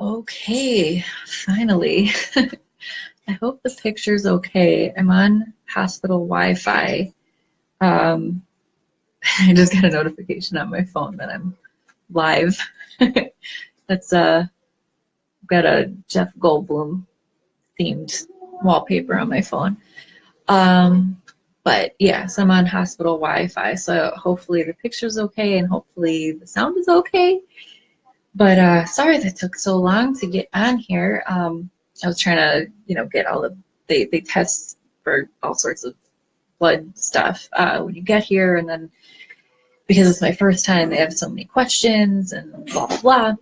Okay, finally. I hope the picture's okay. I'm on hospital Wi-Fi. I just got a notification on my phone that I'm live. That's got a Jeff Goldblum themed wallpaper on my phone. But yeah, so I'm on hospital Wi-Fi, so hopefully the picture's okay and hopefully the sound is okay. But sorry that took so long to get on here. I was trying to, get all of they test for all sorts of blood stuff when you get here, and then because it's my first time, they have so many questions and blah blah blah.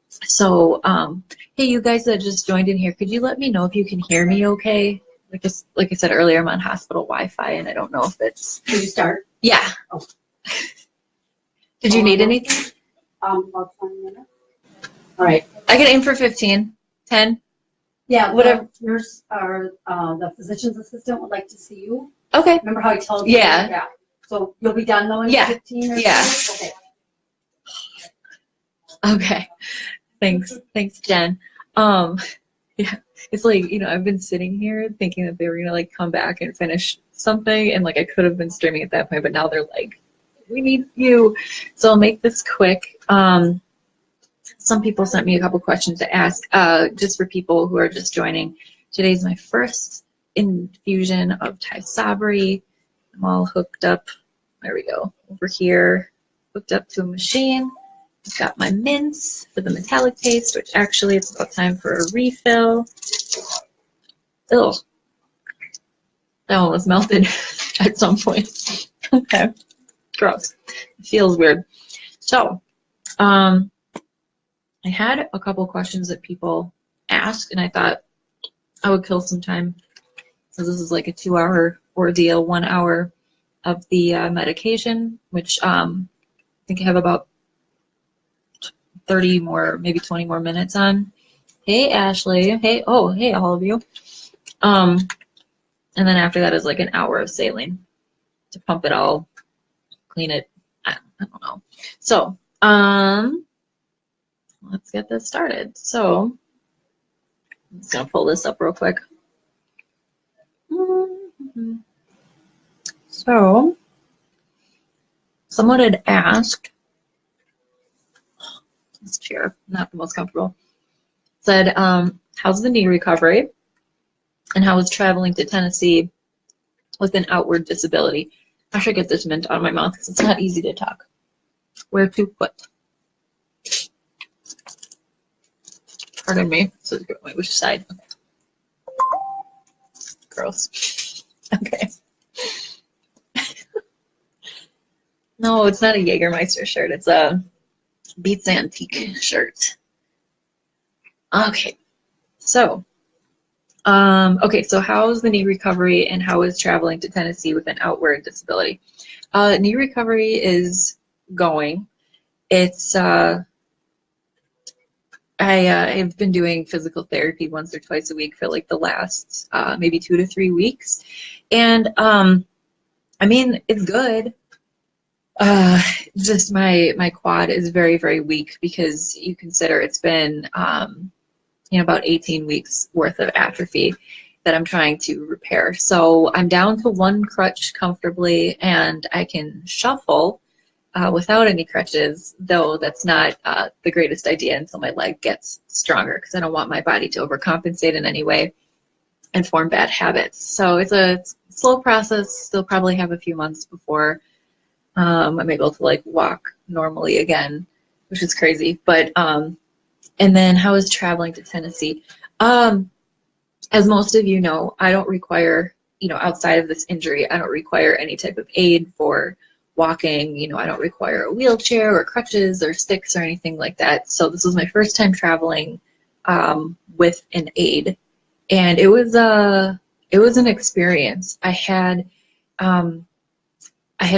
So, hey, you guys that just joined in here, could you let me know if you can hear me okay? Like I said earlier, I'm on hospital Wi-Fi, and I don't know if it's. Did you start? Yeah. Oh. Did you need anything? About 20 minutes. All right. I can aim for 15, 10. Yeah, whatever. Nurse or the physician's assistant would like to see you. Okay. Remember how I told you? Yeah. Yeah. So you'll be done though in 15 or yeah. so? Okay. Okay. Thanks, Jen. Yeah, it's like, I've been sitting here thinking that they were gonna like come back and finish something, and like I could have been streaming at that point, but now they're like, we need you. So I'll make this quick. Some people sent me a couple questions to ask, just for people who are just joining. Today's my first infusion of Tysabri. I'm all hooked up. There we go. Over here, hooked up to a machine. I've got my mints for the metallic taste, which actually it's about time for a refill. Ugh. That one was melted at some point. Okay. Gross. It feels weird. So, I had a couple questions that people asked, and I thought I would kill some time. So this is like a 2-hour ordeal, 1 hour of the medication, which I think I have about 30 more, maybe 20 more minutes on. Hey, Ashley. Hey, oh, hey, all of you. And then after that is like an hour of saline to pump it all, clean it. I don't know. So, let's get this started. So, I'm just going to pull this up real quick. So, someone had asked, this chair, not the most comfortable, said, how's the knee recovery? And how is traveling to Tennessee with an outward disability? I should get this mint out of my mouth because it's not easy to talk. Where to put? Pardon me. So wait, which side? Okay. Gross. Okay. No, it's not a Jägermeister shirt. It's a Beats Antique shirt. Okay. So, so how is the knee recovery and how is traveling to Tennessee with an outward disability? Knee recovery is going. It's I've been doing physical therapy once or twice a week for like the last maybe 2 to 3 weeks, and I mean it's good. Just my quad is very, very weak because you consider it's been about 18 weeks worth of atrophy that I'm trying to repair. So I'm down to 1 crutch comfortably, and I can shuffle without any crutches, though that's not the greatest idea until my leg gets stronger, because I don't want my body to overcompensate in any way and form bad habits. So it's a slow process. Still probably have a few months before I'm able to like walk normally again, which is crazy. But and then how is traveling to Tennessee? As most of you know, I don't require, outside of this injury, I don't require any type of aid for walking. I don't require a wheelchair or crutches or sticks or anything like that. So this was my first time traveling with an aid, and it was an experience. I had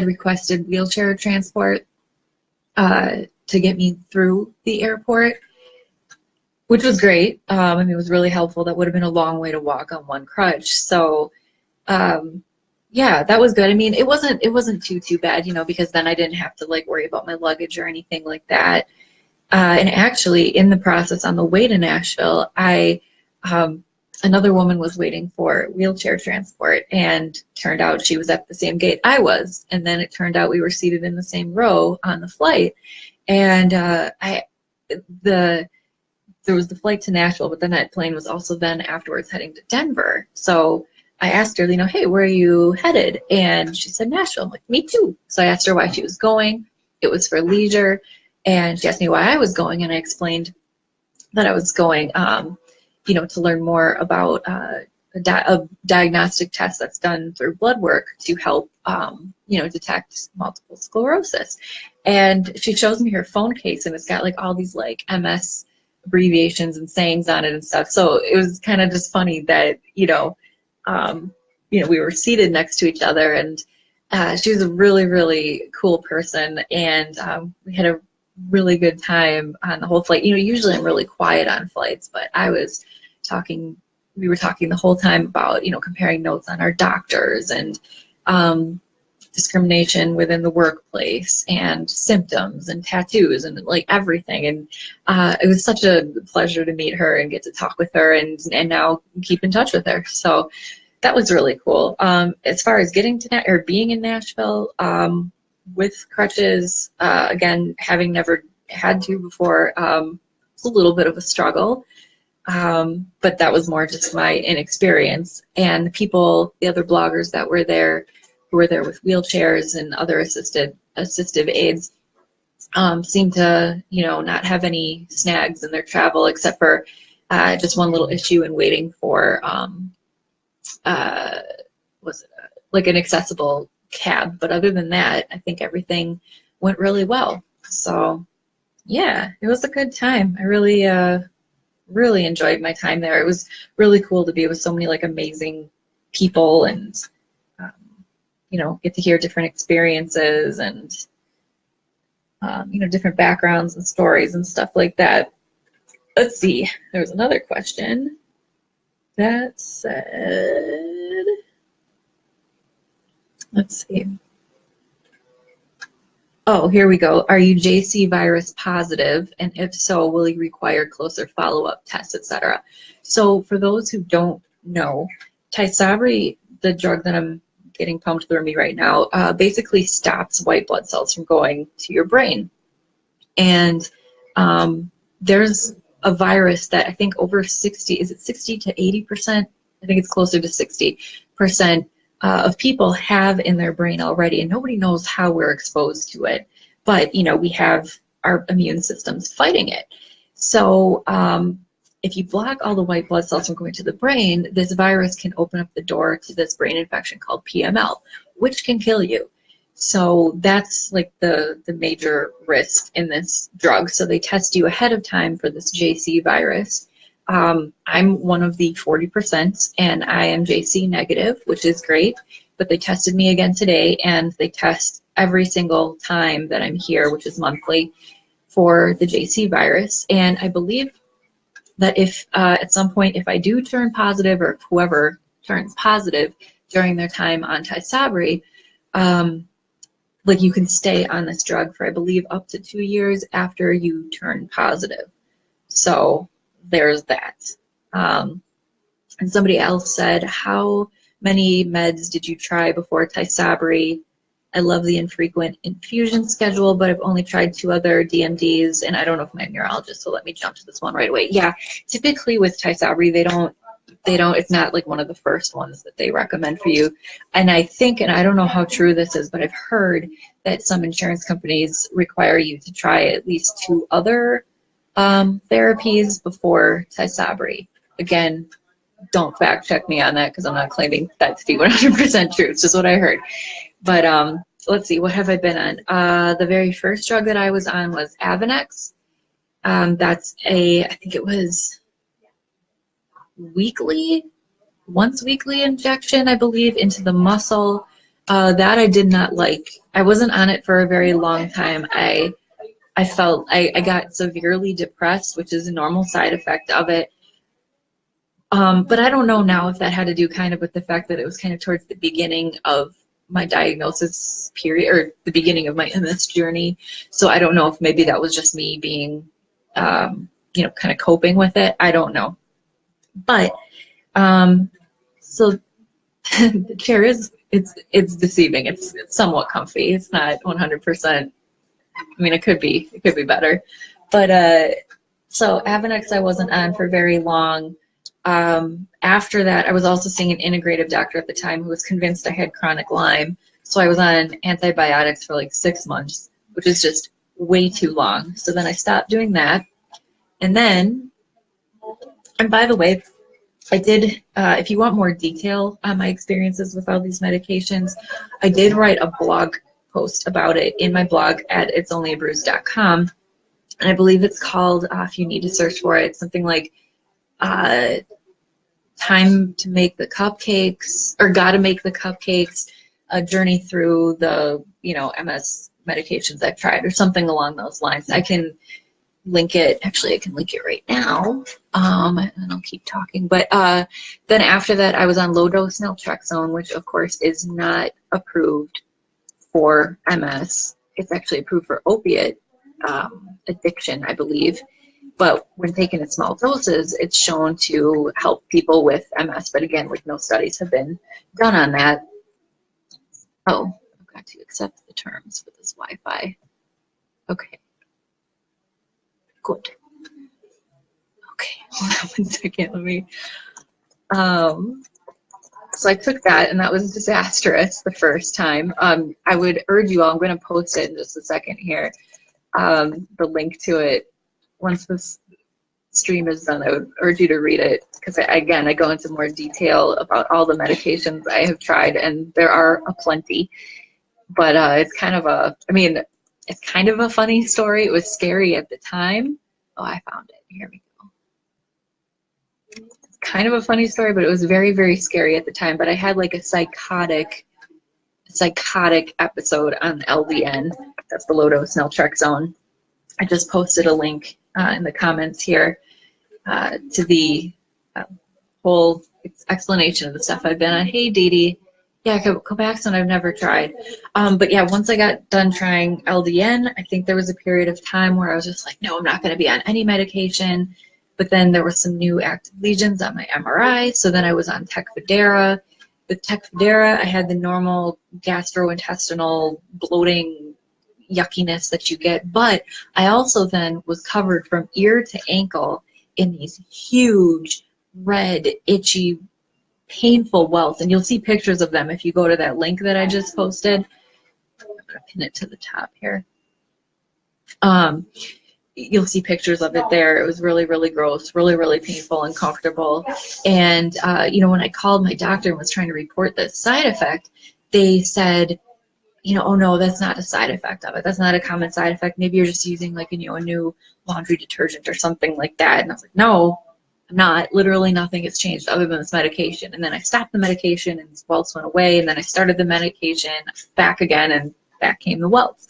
requested wheelchair transport to get me through the airport, which was great. It was really helpful. That would have been a long way to walk on 1 crutch. So, yeah, that was good. It wasn't too bad, because then I didn't have to like worry about my luggage or anything like that. And actually, in the process on the way to Nashville, another woman was waiting for wheelchair transport, and turned out she was at the same gate I was. And then it turned out we were seated in the same row on the flight. And there was the flight to Nashville, but then that plane was also then afterwards heading to Denver. So I asked her, hey, where are you headed? And she said Nashville. I'm like, me too. So I asked her why she was going. It was for leisure. And she asked me why I was going, and I explained that I was going, to learn more about a diagnostic test that's done through blood work to help, detect multiple sclerosis. And she shows me her phone case, and it's got like all these like MS abbreviations and sayings on it and stuff. So it was kind of just funny that, we were seated next to each other, and she was a really, really cool person. And we had a really good time on the whole flight. Usually I'm really quiet on flights, but we were talking the whole time about, comparing notes on our doctors, and discrimination within the workplace, and symptoms, and tattoos, and like everything. And it was such a pleasure to meet her and get to talk with her, and now keep in touch with her. So that was really cool. As far as getting to being in Nashville with crutches, again, having never had to before, it's a little bit of a struggle. But that was more just my inexperience. And the other bloggers that were there, who were there with wheelchairs and other assistive aids, seemed to, not have any snags in their travel, except for just one little issue in waiting for, like an accessible cab. But other than that, I think everything went really well. So yeah, it was a good time. I really enjoyed my time there. It was really cool to be with so many like amazing people, and get to hear different experiences, and different backgrounds and stories and stuff like that. Let's see, there was another question that said, let's see. Oh, here we go. Are you JC virus positive? And if so, will you require closer follow-up tests, etc.? So for those who don't know, Tysabri, the drug that I'm getting pumped through me right now, basically stops white blood cells from going to your brain. And there's a virus that I think over 60, is it 60 to 80%? I think it's closer to 60% of people have in their brain already, and nobody knows how we're exposed to it. But, we have our immune systems fighting it. So if you block all the white blood cells from going to the brain, this virus can open up the door to this brain infection called PML, which can kill you. So that's like the major risk in this drug. So they test you ahead of time for this JC virus. I'm one of the 40%, and I am JC negative, which is great. But they tested me again today, and they test every single time that I'm here, which is monthly, for the JC virus. And I believe that if at some point, if I do turn positive, or whoever turns positive during their time on Tysabri, like you can stay on this drug for, I believe, up to 2 years after you turn positive. So there's that. And somebody else said, how many meds did you try before Tysabri? I love the infrequent infusion schedule, but I've only tried 2 other DMDs, and I don't know if my neurologist will let me jump to this one right away. Yeah, typically with Tysabri, they don't, it's not like one of the first ones that they recommend for you. And I think, and I don't know how true this is, but I've heard that some insurance companies require you to try at least 2 other therapies before Tysabri. Again, don't fact check me on that, because I'm not claiming that to be 100% true. It's just what I heard. But let's see, what have I been on? The very first drug that I was on was Avonex. That's I think it was once weekly injection, I believe, into the muscle. That I did not like. I wasn't on it for a very long time. I felt I got severely depressed, which is a normal side effect of it. But I don't know now if that had to do kind of with the fact that it was kind of towards the beginning of my diagnosis period, or the beginning of my MS journey. So I don't know if maybe that was just me being you know, kind of coping with it. I don't know. But so the chair it's deceiving. It's somewhat comfy. It's not 100%. I mean, it could be better. But so Avonex I wasn't on for very long. After that, I was also seeing an integrative doctor at the time who was convinced I had chronic Lyme. So I was on antibiotics for like 6 months, which is just way too long. So then I stopped doing that. And then, and by the way, I did, if you want more detail on my experiences with all these medications, I did write a blog post about it in my blog at itsonlybruise.com. And I believe it's called, if you need to search for it, something like Time to Make the Cupcakes, or Gotta Make the Cupcakes, a journey through the, you know, MS medications I've tried, or something along those lines. I can link it. Actually, I can link it right now, and I'll keep talking. But then after that, I was on low-dose naltrexone, which, of course, is not approved for MS. It's actually approved for opiate addiction, I believe. But when taken in small doses, it's shown to help people with MS. But again, like, no studies have been done on that. Oh, I've got to accept the terms for this Wi-Fi. Okay. Good. Okay, hold on 1 second. Let me. So I took that, and that was disastrous the first time. I would urge you all, I'm going to post it in just a second here, the link to it. Once this stream is done, I would urge you to read it, because again, I go into more detail about all the medications I have tried, and there are aplenty. But it's kind of a, I mean, it's kind of a funny story. It was scary at the time. Oh, I found it. Here we go. It's kind of a funny story, but it was very, very scary at the time. But I had like a psychotic episode on LDN. That's the low-dose naltrexone. I just posted a link in the comments here to the whole explanation of the stuff I've been on. Hey, Dee Dee. Yeah, Copaxone I've never tried. But yeah, once I got done trying LDN, I think there was a period of time where I was just like, no, I'm not going to be on any medication. But then there were some new active lesions on my MRI. So then I was on Tecfidera. With Tecfidera, I had the normal gastrointestinal bloating yuckiness that you get. But I also then was covered from ear to ankle in these huge, red, itchy, painful welts, and you'll see pictures of them if you go to that link that I just posted. I'm gonna pin it to the top here. You'll see pictures of it there. It was really, really gross, really, really painful, uncomfortable. And you know, when I called my doctor and was trying to report the side effect, they said, you know, oh no, that's not a side effect of it. That's not a common side effect. Maybe you're just using like, you know, a new laundry detergent or something like that. And I was like, no, I'm not. Literally nothing has changed other than this medication. And then I stopped the medication and the welts went away. And then I started the medication back again, and back came the welts.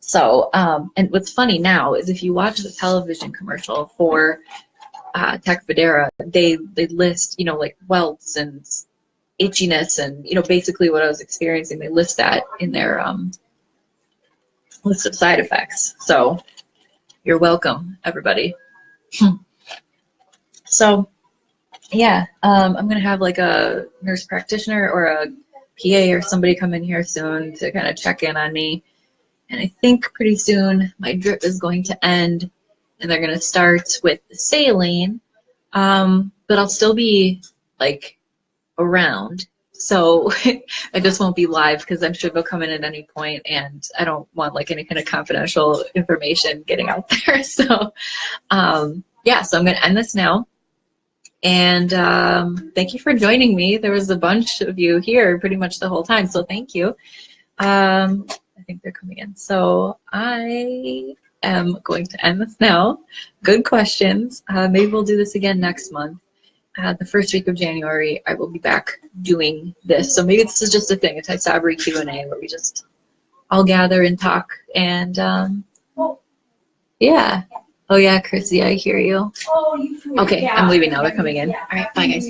So, and what's funny now is if you watch the television commercial for Tecfidera, they list, you know, like welts and itchiness and, you know, basically what I was experiencing. They list that in their list of side effects. So you're welcome, everybody. So yeah, I'm going to have like a nurse practitioner or a PA or somebody come in here soon to kind of check in on me. And I think pretty soon my drip is going to end, and they're going to start with the saline. But I'll still be like around. So I just won't be live because I'm sure they'll come in at any point, and I don't want like any kind of confidential information getting out there. So yeah, so I'm going to end this now. And thank you for joining me. There was a bunch of you here pretty much the whole time, so thank you. I think they're coming in. So I am going to end this now. Good questions. Maybe we'll do this again next month. The first week of January, I will be back doing this. So maybe this is just a thing, a Tysabri Q&A, where we just all gather and talk. And yeah. Oh yeah, Chrissy, I hear you. Okay, I'm leaving now. They're coming in. All right, bye guys.